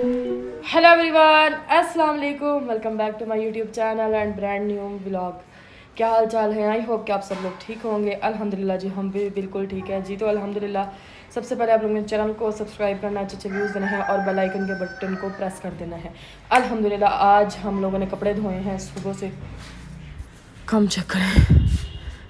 Hello everyone, अस्सलाम वालेकुम। Welcome back to my YouTube channel and brand new vlog. क्या हाल चाल है? आई होप कि आप सब लोग ठीक होंगे। अल्हम्दुलिल्लाह जी, हम भी बिल्कुल ठीक है जी। तो अल्हम्दुलिल्लाह सबसे पहले आप लोगों ने चैनल को सब्सक्राइब करना, अच्छे व्यूज़ देना है और बेल आइकन के बटन को प्रेस कर देना है। अल्हम्दुलिल्लाह आज हम लोगों ने कपड़े धोए हैं सुबह से। कम चेक करें,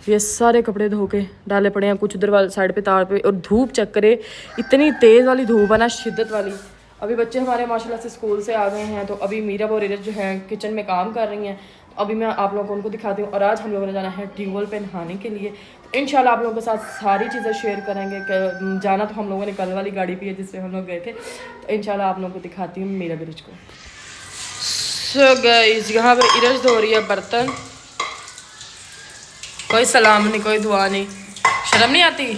ये सारे कपड़े धो के डाले पड़े हैं, कुछ उधर वाले साइड पे तार पे। और धूप चेक करे, इतनी तेज़ वाली धूप है ना, शिद्दत वाली। अभी बच्चे हमारे माशाल्लाह से स्कूल से आ गए हैं, तो अभी मीरा और इरज जो है किचन में काम कर रही हैं। तो अभी मैं आप लोगों को उनको दिखाती हूँ। और आज हम लोगों ने जाना है ट्यूबवेल पे नहाने के लिए। तो इंशाल्लाह आप लोगों के साथ सारी चीज़ें शेयर करेंगे। जाना तो हम लोगों ने कल वाली गाड़ी पे है जिसमें हम लोग गए थे। तो इंशाल्लाह आप लोगों को दिखाती हूँ मीरा इरज को। सो गाइस, यहाँ पर इरज धो रही है बर्तन। कोई सलाम नहीं, कोई दुआ नहीं, शर्म नहीं आती?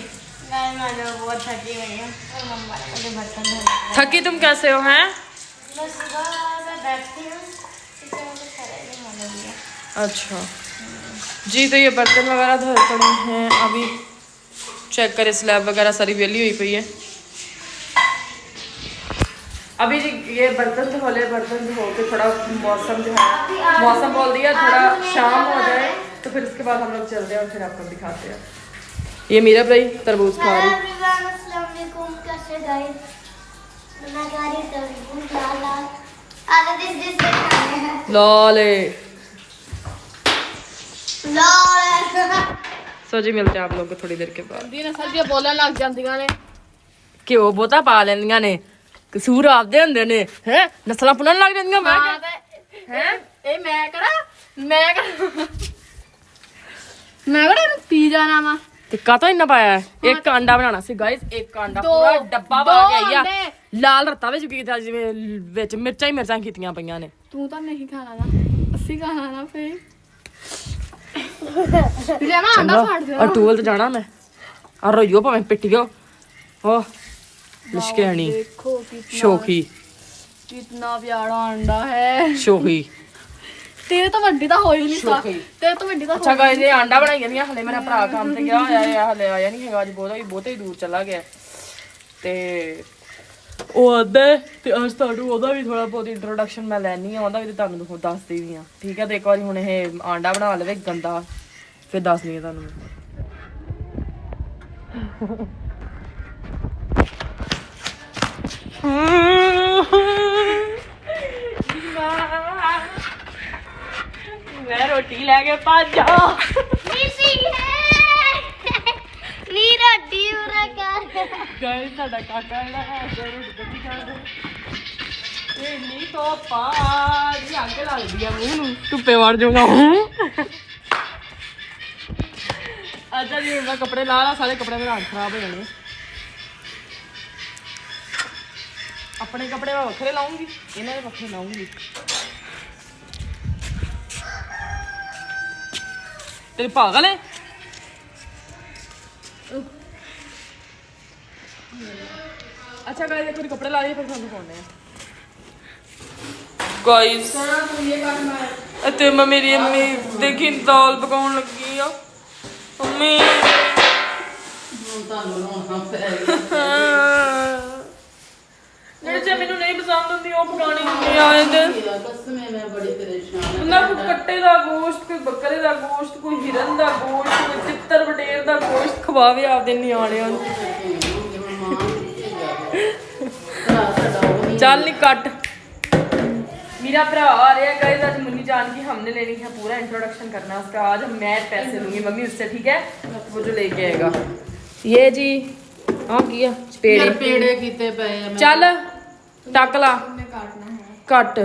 मैं बहुत थकी हुई हूँ और मम्मा ने मुझे बर्तन धोने थकी तुम कैसे हो? हैं मैं सुबह से बैठती हूँ, इससे मुझे खड़े नहीं होने दिया। अच्छा जी। तो ये बर्तन वगैरह धो पड़े हैं। अभी चेक करें, स्लैब वगैरह सारी वेली हुई पई है। अभी जी ये बर्तन धोले, बर्तन धो के थोड़ा मौसम जो है, मौसम बोल दिया थोड़ा शाम हो जाए तो फिर उसके बाद हम लोग चलते हैं और फिर आपको दिखाते हैं। ये मीरा भाई तरबूज खा रही। अस्सलाम वालेकुम, कैसे गाइस? मैं खा रही तरबूज लाल लाल। आधा दिस खाने हैं लाले। लाल। सो जी मिलते हैं आप लोग को थोड़ी देर के बाद। दी नस्ल दी बोलन लग जांदियां ने। घ्यो बहुता पा लेंदियां ने, कसूर आपदे हुंदे ने। हैं नस्लां पुनन लग जांदियां। मैं हैं ए मैं कड़ा पी जाना वा। टिक्का तो इन्ना पाया है। एक अंडा बनाना सी गाइस, एक अंडा पूरा डब्बा पा के आइया। लाल रत्ता विच कीता, जिवें विच मिर्चां ही मिर्चां कीतियां पईयां ने। तू तो नहीं खाना ना, अस्सी खाना ना फिर। ले ना अंडा फाड़ दे। और टूल ते जाना मैं और रोइयो भावें पिटियो। ओ लिशकेणी देखो कितना शोखी कितना प्यारा अंडा है। शोखी तेरे तो ਵੱਡੀ ਤਾਂ ਹੋ ਹੀ ਨਹੀਂ शोखी। ਸਕਦੀ, तेरे तो ਵੱਡੀ ਤਾਂ अच्छा गाइस, ये अंडा बनाई ਜਾਂਦੀਆਂ। हले मेरा भरा काम ਤੇ ਗਿਆ ਹੋਇਆ ਹੈ, हले आया नहीं ਹੈਗਾ। ਅੱਜ ਬਹੁਤਾ ਹੀ ਦੂਰ ਚਲਾ ਗਿਆ ਤੇ ਉਹ ਆਂਦਾ ਤੇ ਅੱਜ ਤੁਹਾਨੂੰ ਉਹਦਾ ਵੀ ਥੋੜਾ ਬਹੁਤ ਇੰਟਰੋਡਕਸ਼ਨ ਮੈਂ ਲੈਣੀ ਆ। ਉਹਦਾ ਵੀ ਤੇ ਤੁਹਾਨੂੰ ਦੱਸ ਦੇਣੀ ਆ, ਠੀਕ ਹੈ? ਤੇ ਇੱਕ ਵਾਰੀ ਹੁਣ ਇਹ ਆਂਡਾ ਬਣਾ ਲਵੇ ਗੰਦਾ, ਫਿਰ ਦੱਸਣੀ ਆ ਤੁਹਾਨੂੰ ਮੈਂ। मैं रोटी लेके भज जा। ਮਿਸੀ ਹੈ ਨੀ ਰੱਡੀ ਉਰਾ ਕਰ। गाइस साडा काका जेड़ा है रोटी कट्टी खांदा ए नी तो पा जी अग लगदी है मुंह नूं, धुप्पे वड़ जाऊंगा। अच्छा जी, मैं कपड़े ला ला, सारे कपड़े मेरे खराब हो जाने। अपने कपड़े मैं वखरे लाऊंगी, इन्हां दे वखरे लाऊंगी। तेरी पागल है? अच्छा गाइस, एक बार कपड़े ला लिए फिर ਤੁਹਾਨੂੰ ਪਾਉਣੇ ਆ। गाइस ਅਤੇ ਮੇਰੀ ਅੰਮੀ ਦੇਖੀ ਦਾਲ ਪਕਾਉਣ ਲੱਗੀ ਆ। ਅੰਮੀ ਜਿਹੜੇ ਮੈਨੂੰ ਨਹੀਂ ਪਸੰਦ ਹੁੰਦੀ ਉਹ ਪਕਾਉਣੀ ਹੁੰਦੀ ਆ। ਨਾ ਕੋਈ ਕੱਟੇ ਦਾ ਗੋਸ਼ਤ, ਕੋਈ ਬੱਕਰੇ ਦਾ ਗੋਸ਼ਤ, ਕੋਈ ਹਿਰਨ ਦਾ ਗੋਸ਼ਤ, ਕੋਈ ਤਿੱਤਰ ਬਟੇਰ ਦਾ ਗੋਸ਼ਤ ਖਵਾਵੇ ਆਪਦੇ ਨਿਆਣਿਆਂ ਨੂੰ। ਚੱਲ ਨੀ ਕੱਟ। मेरा भरा आ रहा है गाइस। आज मुन्नी जान की हमने लेनी है, पूरा इंट्रोडक्शन करना है उसका। आज हम मैं पैसे लूंगी मम्मी उससे, ठीक है? वो जो लेके आएगा। ये जी हाँ किया पेड़े कीते पे। चल टक ला कट।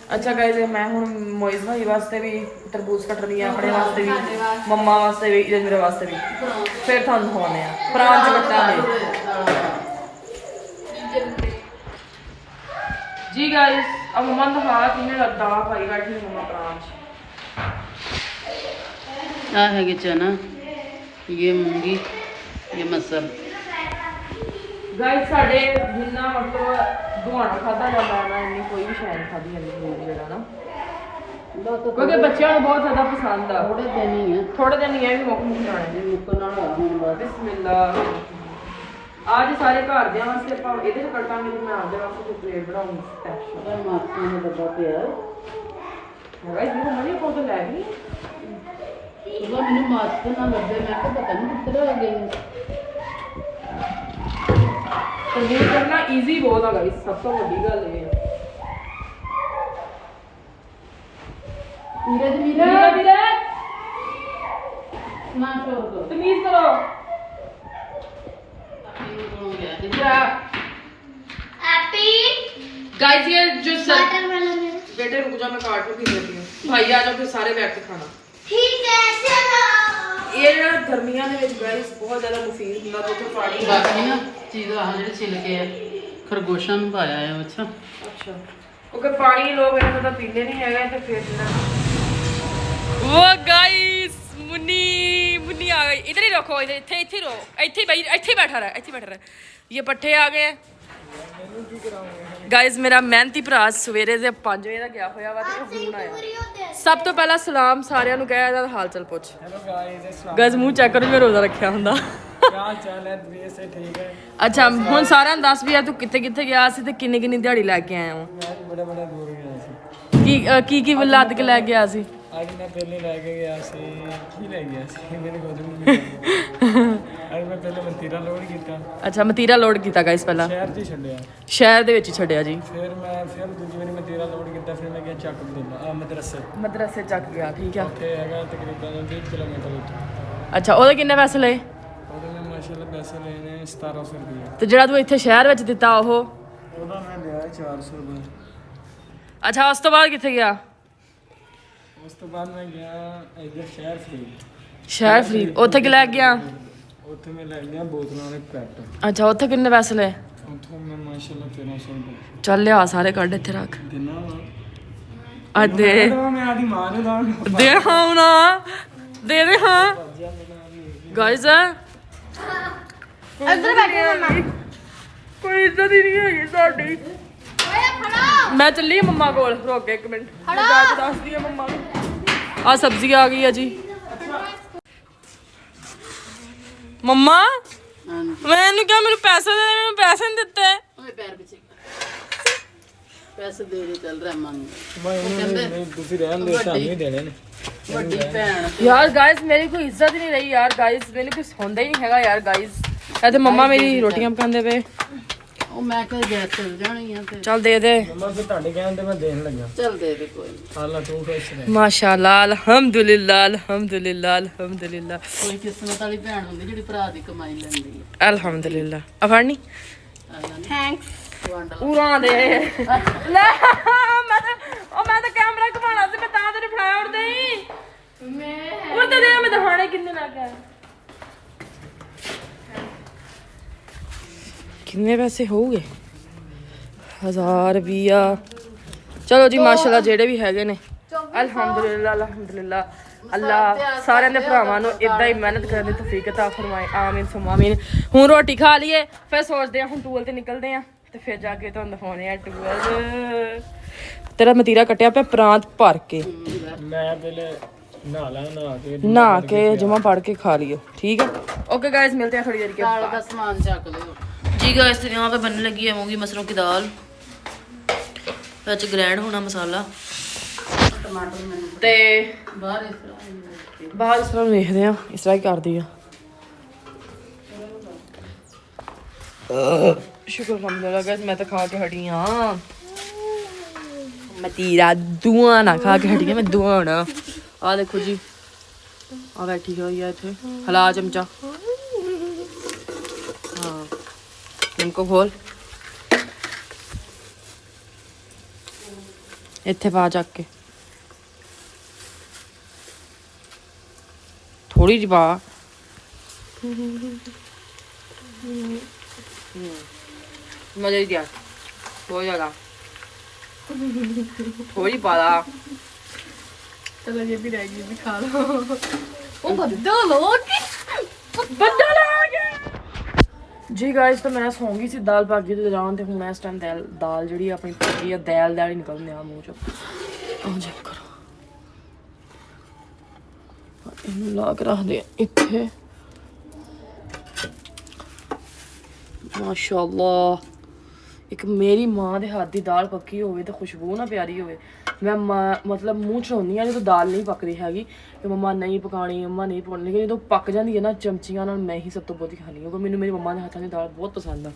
अच्छा गाइस, मैं हुण मोइज भाई वास्ते भी तरबूज कट रही है, अपने वास्ते भी, मम्मा वास्ते भी, इधर मेरे वास्ते भी। फिर थानू दिखाने आ प्रांच कट्टांगे जी गाइस। अब मम्मा ने दिखाया किन्ने लगता भाई बैठी मम्मा प्रांच। आ है कि चना, ये मूंगी, ये मसल। गाइस साडे जिन्ना मतलब दुआना खादा जाता है ना, इन्नी कोई भी शै नहीं खादी जाती फूड जेड़ा ना, क्योंकि बच्चों को बहुत ज्यादा पसंद है। थोड़े दिन ही है, थोड़े दिन ही है भी मुक मुक जाने। मुकन वाला हुन बस। बिस्मिल्लाह। आज सारे घर दे वास्ते ਆਪਾਂ ਇਹਦੇ ਚ ਕੱਟਾਂਗੇ ਤੇ ਮੈਂ ਆਪਦੇ ਵਾਸਤੇ ਪਲੇਟ ਬਣਾਉਂਗੀ ਸਪੈਸ਼ਲ ਉਹਦਾ ਮਾਸੀ ਨੇ ਡੱਬਾ ਪਿਆ ਹੈਗਾ ਇਹ ਮਣੀ ਕੋਲ ਤੋਂ ਲੈ ਗਈ ਸੁਬਾ ਮੈਨੂੰ ਮਾਸਕ ਨਾ ਲੱਭੇ ਮੈਂ ਕਿਹਾ ਪਤਾ ਨਹੀਂ ਕਿੱਧਰ ਹੋ ਗਏ ਤੰਦੂਰ ਕਰਨਾ ਈਜ਼ੀ ਬਹੁਤ ਆ ਗਾਇਸ ਸਭ ਤੋਂ ਵੱਡੀ ਗੱਲ ਇਹ ਹੈ ਵੀਰੇ ਵੀਰੇ ਨਾ ਸ਼ੋਰ ਕਰੋ ਤਮੀਜ਼ ਕਰੋ हैप्पी गाइस ये जो सर वाटरमेलन है। बेटे रुक जाओ मैं काट के पी लेती हूँ भाई आ जाओ फिर सारे बैठ के खाना ठीक है चलो ਇਹ ਜਿਹੜਾ ਗਰਮੀਆਂ ਦੇ ਵਿੱਚ ਗਾਇਸ ਬਹੁਤ ਜ਼ਿਆਦਾ ਮੁਫੀਦ ਹੁੰਦਾ ਤੇ ਉੱਥੇ ਪਾਣੀ ਬਾਕੀ ਨਾ ਚੀਜ਼ ਆਹ ਜਿਹੜੇ ਛਿਲਕੇ ਆ ਖਰਗੋਸ਼ਾਂ ਨੂੰ ਪਾਇਆ ਆ ਅੱਛਾ ਅੱਛਾ ਕਿਉਂਕਿ ਪਾਣੀ ਲੋਕ ਇਹਨਾਂ ਦਾ ਪੀਂਦੇ ਨਹੀਂ ਹੈਗਾ ਤੇ ਫਿਰ ਜਿਹੜਾ ਉਹ ਗਾਇਸ मुन्नी आ गई इधर ही रखो इधर इथे रो इथे भाई इथे बैठा रहा ये पट्ठे आ गए गाइस मेरा मेहनती भरा सवेरे ਦੇ 5 ਵਜੇ ਦਾ ਗਿਆ ਹੋਇਆ ਵਾ ਤੇ ਹੁਣ ਆਇਆ ਸਭ ਤੋਂ ਪਹਿਲਾਂ ਸਲਾਮ ਸਾਰਿਆਂ ਨੂੰ ਕਹਿਆ ਇਹਦਾ ਹਾਲ ਚਾਲ ਪੁੱਛ हेलो गाइस अस्सलाम ਗਾਇਸ ਮੂੰਹ ਚੈੱਕ ਕਰੋ ਮੈਂ ਰੋਜ਼ਾ ਰੱਖਿਆ ਹੁੰਦਾ क्या चाल है दुनिया से ठीक है ਅੱਛਾ ਹੁਣ ਸਾਰਿਆਂ ਨੂੰ ਦੱਸ ਵੀ ਆ ਤੂੰ ਕਿੱਥੇ ਕਿੱਥੇ ਗਿਆ ਸੀ ਤੇ ਕਿੰਨੀ ਕਿੰਨੀ ਦਿਹਾੜੀ ਲੈ ਕੇ ਆਇਆ मैं बड़े बड़े दूर गया सी ਕੀ ਲੱਦ ਕੇ ਲੈ ਗਿਆ ਸੀ आज मैं पहले लेके गया सी की ले गया सी मैंने खुद नहीं आज मैं पहले मंतीरा लोड किया ਅੱਛਾ ਮਤੀਰਾ ਲੋਡ ਕੀਤਾ ਗਾਇਸ ਪਹਿਲਾਂ शहर च छड्डिया ਸ਼ਹਿਰ ਦੇ ਵਿੱਚ ਹੀ ਛੱਡਿਆ ਜੀ फिर मैं फिर दूजी बारी मंतीरा लोड किया फिर मैं गया ਚੱਕ ਬਦਲਾ ਮਦਰਸੇ ਮਦਰਸੇ ਚੱਕ ਗਿਆ ਠੀਕ ਆ ਉੱਥੇ ਹੈਗਾ ਤਕਰੀਬਨ 20 ਕਿਲੋਮੀਟਰ ਉੱਥੇ ਅੱਛਾ ਉਹਦੇ ਕਿੰਨੇ ਪੈਸੇ ਲਏ ਉਹਦੇ ਮੈਂ ਮਾਸ਼ਾਅੱਲਾ ਪੈਸੇ ਲਏ ਨੇ 1700 ਰੁਪਏ ਤੇ ਜਿਹੜਾ ਤੂੰ ਇੱਥੇ ਸ਼ਹਿਰ ਵਿੱਚ ਦਿੱਤਾ ਉਹ ਉਹਦਾ ਮੈਂ ਲਿਆ 400 ਰੁਪਏ ਅੱਛਾ ਉਸ ਤੋਂ ਬਾਅਦ ਕਿੱਥੇ ਗਿਆ ਉਸ ਤੋਂ ਬਾਅਦ ਮੈਂ ਗਿਆ ਇੱਧਰ ਸ਼ਹਿਰ ਫਰੀਦ ਸ਼ਹਿਰ ਫਰੀਦ ਉੱਥੇ ਕਿ ਲੈ ਗਿਆ ਉੱਥੇ ਮੈਂ ਲੈ ਲਿਆ ਬੋਤਲਾਂ ਵਾਲੇ ਪੈਟ ਅੱਛਾ ਉੱਥੇ ਕਿੰਨੇ ਪੈਸੇ ਲਏ ਉੱਥੋਂ ਮੈਂ ਮਾਸ਼ਾਅੱਲਾ 1300 ਰੁਪਏ ਚੱਲ ਲਿਆ ਸਾਰੇ ਕੱਢ ਇੱਥੇ ਰੱਖ ਦਿਨਾ ਵਾ ਆ ਦੇ ਮੈਂ ਆਦੀ ਮਾਂ ਨੂੰ ਦਾਂ ਦੇ ਹਾਂ ਨਾ ਦੇ ਦੇ ਹਾਂ ਗਾਇਜ਼ अंदर बैठे मम्मा ਕੋਈ ਇੱਜ਼ਤ ਹੀ ਨਹੀਂ ਹੈਗੀ ਸਾਡੀ ओए खड़ा ਮੈਂ ਚੱਲੀ ਮੰਮਾ ਕੋਲ ਰੁਕ ਇੱਕ ਮਿੰਟ ਮੈਂ ਜਾ ਕੇ ਦੱਸਦੀ ਆ ਮੰਮਾ ਨੂੰ ਆ ਸਬਜ਼ੀ ਆ ਗਈ ਆ ਜੀ ਮੰਮਾ ਹਾਂਜੀ ਮੈਨੂੰ ਕਿਹਾ ਮੈਨੂੰ ਪੈਸੇ ਦੇ ਮੈਨੂੰ ਪੈਸੇ ਨਹੀਂ ਦਿੱਤੇ ਓਏ ਪੈਰ ਪਿੱਛੇ ਪੈਸੇ ਦੇ ਦੇ ਚੱਲ ਰਹਿਮਾਨ ਨੂੰ ਮੈਂ ਨਹੀਂ ਤੁਸੀਂ ਰਹਿਣ ਦੇ ਸਾਨੂੰ ਹੀ ਦੇਣੇ ਨੇ ਵੱਡੀ ਭੈਣ ਯਾਰ ਗਾਇਸ ਮੇਰੀ ਕੋਈ ਇੱਜ਼ਤ ਹੀ ਨਹੀਂ ਰਹੀ ਯਾਰ ਗਾਇਸ ਮੈਨੂੰ ਕੁਝ ਹੁੰਦਾ ਹੀ ਨਹੀਂ ਹੈਗਾ ਯਾਰ ਗਾਇਸ ਇਹ ਤੇ ਮੰਮਾ ਮੇਰੀ ਰੋਟੀਆਂ ਪਕਾਉਂਦੇ ਪਏ ਉਹ ਮੈਂ ਕਿਹਾ ਗੈਸ ਚੱਲ ਜਾਣੀ ਆ ਤੇ ਚੱਲ ਦੇ ਦੇ ਮਮਾ ਫਿਰ ਤੁਹਾਡੇ ਕਹਿਣ ਤੇ ਮੈਂ ਦੇਣ ਲੱਗਾ ਚੱਲ ਦੇ ਦੇ ਕੋਈ ਨੀ। ਹਾਲਾ ਤੂੰ ਖੁਸ਼ ਰਹਿ ਮਾਸ਼ਾਅੱਲਾ ਅਲਹਮਦੁਲਿਲਾ ਅਲਹਮਦੁਲਿਲਾ ਅਲਹਮਦੁਲਿਲਾ ਕੋਈ ਕਿਸਮਤ ਵਾਲੀ ਭੈਣ ਹੁੰਦੀ ਜਿਹੜੀ ਭਰਾ ਦੀ ਕਮਾਈ ਲੈਂਦੀ ਹੈ ਅਲਹਮਦੁਲਿਲਾ ਅਫਾਨੀ थैंक्स ਵੰਡ ਉਰਾਂ ਦੇ ਲੈ ਮੈਂ ਤਾਂ ਕੈਮਰਾ ਘੁਮਾਉਣਾ ਸੀ ਮੈਂ ਤਾਂ ਤੇਰੇ ਫੜਾਇਆ ਉੜਦੇ ਹੀ ਉਹ ਤਾਂ ਦੇ ਮੈਂ ਦਿਖਾਣੇ ਕਿੰਨੇ ਲੱਗ ਗਏ ਕਿੰਨੇ ਪੈਸੇ ਹੋਊਗੇ 1000 ਰੁਪਿਆ ਚਲੋ ਜੀ ਮਾਸ਼ਾਅੱਲਾ ਜਿਹੜੇ ਵੀ ਹੈਗੇ ਨੇ ਅਲਹਮਦੁਲਿਲਾ ਅਲਹਮਦੁਲਿਲਾ ਅੱਲਾਹ ਸਾਰਿਆਂ ਦੇ ਭਰਾਵਾਂ ਨੂੰ ਇਦਾਂ ਹੀ ਮਿਹਨਤ ਕਰਨ ਦੀ ਤੌਫੀਕ عطا ਫਰਮਾਏ ਆਮੀਨ ਸੁਮਾ ਆਮੀਨ ਹੁਣ ਰੋਟੀ ਖਾ ਲਈਏ ਫਿਰ ਸੋਚਦੇ ਆ ਹੁਣ ਟੂਲ ਤੇ ਨਿਕਲਦੇ ਆ ਤੇ ਫਿਰ ਜਾ ਕੇ ਤੁਹਾਨੂੰ ਦਿਖਾਉਣੇ ਆ ਟੂਲ ਤੇਰਾ ਮਤੀਰਾ ਕੱਟਿਆ ਪਿਆ ਪ੍ਰਾਂਤ ਭਰ ਕੇ ਮੈਂ ਪਹਿਲੇ ਨਹਾ ਕੇ ਜਮਾ ਪੜ ਕੇ ਖਾ ਲਿਓ ठीक है ओके गाइस मिलते हैं थोड़ी देर के ਦਾਲ ਦਾ ਸਮਾਨ ਚੱਕ ਲਿਓ जी गाइस तो यहाँ पे बनने लगी है मूंगी मसरों की दाल ਵਿੱਚ ਗ੍ਰੈਂਡ ਹੋਣਾ ਮਸਾਲਾ ਟਮਾਟਰ ਮੈਨੂੰ ਤੇ ਬਾਹਰ ਇਸ ਤਰ੍ਹਾਂ ਹੀ ਰੱਖ ਕੇ। ਬਾਅਦ ਇਸ ਤਰ੍ਹਾਂ ਵੇਖਦੇ ਆ ਇਸ ਤਰ੍ਹਾਂ ਹੀ ਕਰਦੀ ਆ ਸ਼ੁਕਰ ਅਲਹਮਦੁਲਿਲਾ ਗਾਇਸ ਮੈਂ ਤਾਂ ਖਾ ਕੇ ਹਟੀ ਆ ਮਤੀਰਾ ਦੁਆ ਨਾ ਖਾ ਕੇ ਹਟੀ ਆ ਮੈਂ ਦੁਆ ਨਾ ਆ ਦੇਖੋ ਜੀ ਆ ਬੈਠੀ ਹੋਈ ਆ ਇੱਥੇ ਹਲਾ ਚਮਚਾ ਹਾਂ ਇਨਕੋ ਖੋਲ ਇੱਥੇ ਪਾ ਚੱਕ ਕੇ ਥੋੜੀ ਜਿਹੀ ਪਾ ਮਜ਼ਾ ਹੀ ਦਿਆ ਬਹੁਤ ਜ਼ਿਆਦਾ ਥੋੜੀ ਪਾ ਲਾ ਚਲੋ ਇਹ ਵੀ ਰਹਿ ਗਈ ਵੀ ਖਾ ਲਓ ਉਹ ਬੱਦਲ ਹੋ ਗਿਆ ਬੱਦਲ ਆ ਗਿਆ ਜੀ ਗਾਇਸ ਤਾਂ ਮੈਂ ਸੌਂ ਗਈ ਸੀ ਦਾਲ ਭਾਗੀ ਤੇ ਜਾਣ ਤੇ ਹੁਣ ਇਸ ਟਾਈਮ ਦਾਲ ਜਿਹੜੀ ਆਪਣੀ ਪੱਕੀ ਆ ਦਾਲ ਹੀ ਨਿਕਲਦੇ ਆ ਮੂੰਹ ਚੋਂ ਆਹ ਚੈੱਕ ਕਰੋ ਇਹਨੂੰ ਲਾ ਕੇ ਰੱਖਦੇ ਆ ਇੱਥੇ माशाअल्लाह एक मेरी माँ ਦੇ ਹੱਥ ਦੀ ਦਾਲ ਪੱਕੀ ਹੋਵੇ ਤੇ ਖੁਸ਼ਬੂ ਨਾ ਪਿਆਰੀ ਹੋਵੇ ਮੈਂ ਮਤਲਬ ਮੂੰਹ ਚ ਹੁੰਦੀ ਆ ਜਦੋਂ ਦਾਲ ਨਹੀਂ ਪੱਕ ਰਹੀ ਹੈਗੀ ਤੇ ਮੰਮਾ ਨਹੀਂ ਪਕਾਣੀ ਮੰਮਾ ਨਹੀਂ ਪਕਾਉਣੀ ਲੇਕਿਨ ਜਦੋਂ ਪੱਕ ਜਾਂਦੀ ਹੈ ਨਾ ਚਮਚੀਆਂ ਨਾਲ ਮੈਂ ਹੀ ਸਭ ਤੋਂ ਬਹੁਤ ਖਾਣੀ ਕਿਉਂਕਿ ਮੈਨੂੰ ਮੇਰੀ ਮੰਮਾ ਦੇ ਹੱਥਾਂ ਦੀ ਦਾਲ ਬਹੁਤ ਪਸੰਦ ਆ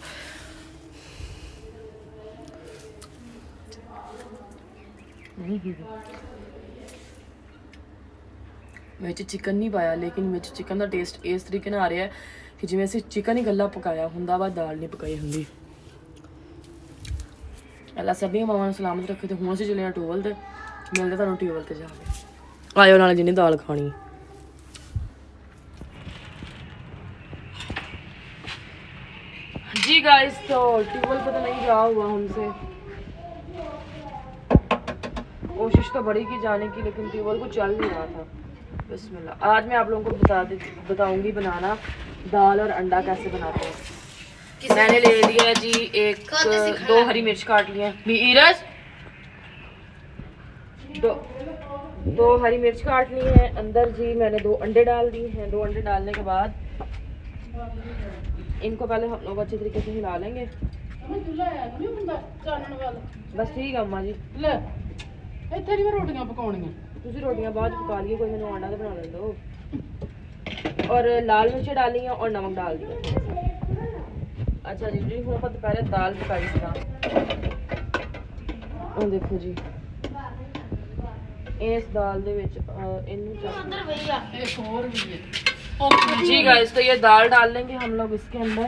ਵਿੱਚ ਚਿਕਨ ਨਹੀਂ ਪਾਇਆ ਲੇਕਿਨ ਵਿੱਚ ਚਿਕਨ ਦਾ ਟੇਸਟ ਇਸ ਤਰੀਕੇ ਨਾਲ ਆ ਰਿਹਾ ਕਿ ਜਿਵੇਂ ਅਸੀਂ ਚਿਕਨ ਹੀ ਗੱਲਾ ਪਕਾਇਆ ਹੁੰਦਾ ਵਾ ਦਾਲ ਨਹੀਂ ਪਕਾਈ ਹੁੰਦੀ ਅੱਲਾ ਸਭੀਆਂ ਮਾਵਾਂ ਨੂੰ ਸਲਾਮਤ ਰੱਖੇ ਤੇ ਹੁਣ ਅਸੀਂ ਚੱਲੇ ਆ ਟੂਵਲ ਤੇ ਮਿਲਦੇ ਤੁਹਾਨੂੰ ਟੂਵਲ ਤੇ ਜਾ ਕੇ ਆਇਓ ਨਾਲ ਜਿਹਨੇ ਦਾਲ ਖਾਣੀ जी गाइस तो ट्यूबवेल पे तो नहीं जा हुआ हमसे कोशिश तो बड़ी की जाने की लेकिन ट्यूबवेल को चल नहीं रहा था बिस्मिल्लाह आज मैं आप लोगों को बताऊंगी बनाना दाल और अंडा कैसे बनाते हैं मैंने ले लिया जी एक 2 हरी मिर्च काट लिए नीरज 2 हरी मिर्च काट ली है अंदर जी मैंने 2 अंडे डाल दिए हैं 2 अंडे डालने के बाद इनको पहले हम लोग अच्छे तरीके से हिला लेंगे बस ठीक है अम्मा जी ਇੱਥੇ ਨਹੀਂ ਰੋਟੀਆਂ ਪਕਾਉਣੀਆਂ ਤੁਸੀਂ ਰੋਟੀਆਂ ਬਾਅਦ ਪਕਾ ਲਈਏ कोई मैंने अंडा तो बना ले दो और लाल मिर्च डाली है और नमक डाल दिया अच्छा जी जी हम दोपहर दाल पकाई और देखो जी इस दाल दे विच उधर भैया ਇੱਕ ਹੋਰ ਵੀ ਹੈ जी गाइस तो ये दाल डाल लेंगे हम लोग इसके अंदर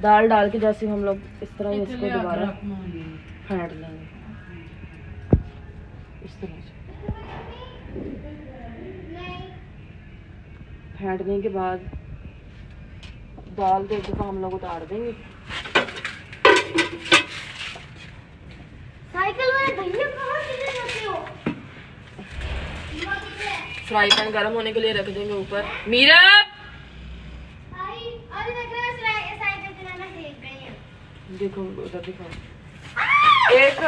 दाल डाल के जैसे हम लोग इस तरह इसको दोबारा फेंट लेंगे इस तरह से फेंटने के बाद दाल को एक दफा हम लोग उतार देंगे साइकिल वाले भैया कहाँ चले जाते हो फ्राई पैन गर्म होने के लिए रख देंगे ऊपर मीरा अरे देख रहे हैं साइकिल चलाना सीख गई है देखो उधर दिखाओ एक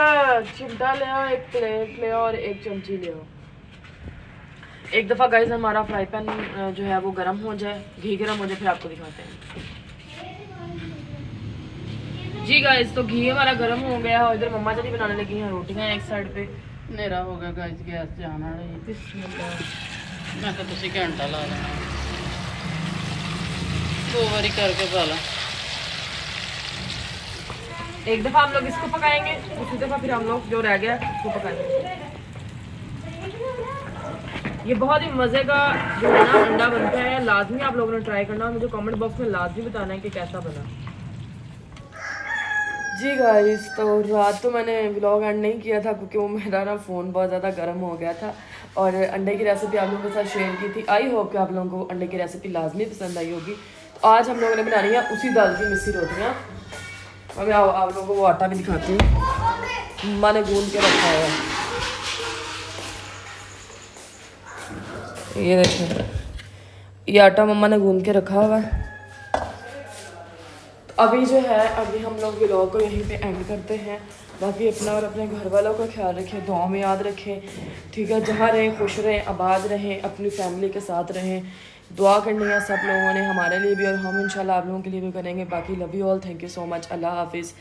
चिमटा ले आओ एक प्लेट ले आओ और एक चमची ले आओ एक दफ़ा गाइस हमारा फ्राई पैन जो है वो गर्म हो जाए घी गर्म हो जाए फिर आपको दिखाते हैं जी गाइस तो घी हमारा गर्म हो गया है इधर मम्मा जी बनाने लगी हैं रोटियां एक साइड पे ਹਨੇਰਾ ਹੋ ਗਿਆ ਗਾਇਸ ਗੈਸ ਤੇ ਆਉਣ ਵਾਲੀ ਮੈਂ ਕਿਹਾ ਤੁਸੀਂ ਘੰਟਾ ਲਾ ਲੈਣਾ 2 ਵਾਰੀ ਕਰਕੇ ਪਾ ਲਾ एक दफ़ा हम लोग इसको पकाएंगे दूसरी दफ़ा फिर हम लोग जो रह गया उसको पकाएंगे ये बहुत ही मज़े का जो है ना अंडा बनता है लाजमी आप लोगों ने ट्राई करना और मुझे कमेंट बॉक्स में लाजमी बताना है कि कैसा बना जी गाइस तो रात तो मैंने व्लॉग एंड नहीं किया था क्योंकि वो मेरा ना फ़ोन बहुत ज़्यादा गर्म हो गया था और अंडे की रेसिपी आप लोगों के साथ शेयर की थी आई होप कि आप लोगों को अंडे की रेसिपी लाजमी पसंद आई होगी तो आज हम लोगों ने बनानी है उसी दाल की मिस्सी रोटियाँ और मैं आप लोगों को वो आटा भी दिखाती हूँ मम्मा ने गूंद के रखा है ये देखें ये आटा मम्मा ने गूंद के रखा हुआ है अभी जो है अभी हम लोग व्लॉग को यहीं पे एंड करते हैं बाकी अपना और अपने घर वालों का ख्याल रखें दुआ में याद रखें ठीक है जहाँ रहें खुश रहें आबाद रहें अपनी फैमिली के साथ रहें दुआ करनी है सब लोगों ने हमारे लिए भी और हम इंशाल्लाह आप लोगों के लिए भी करेंगे बाकी love you all thank you so much Allah हाफिज़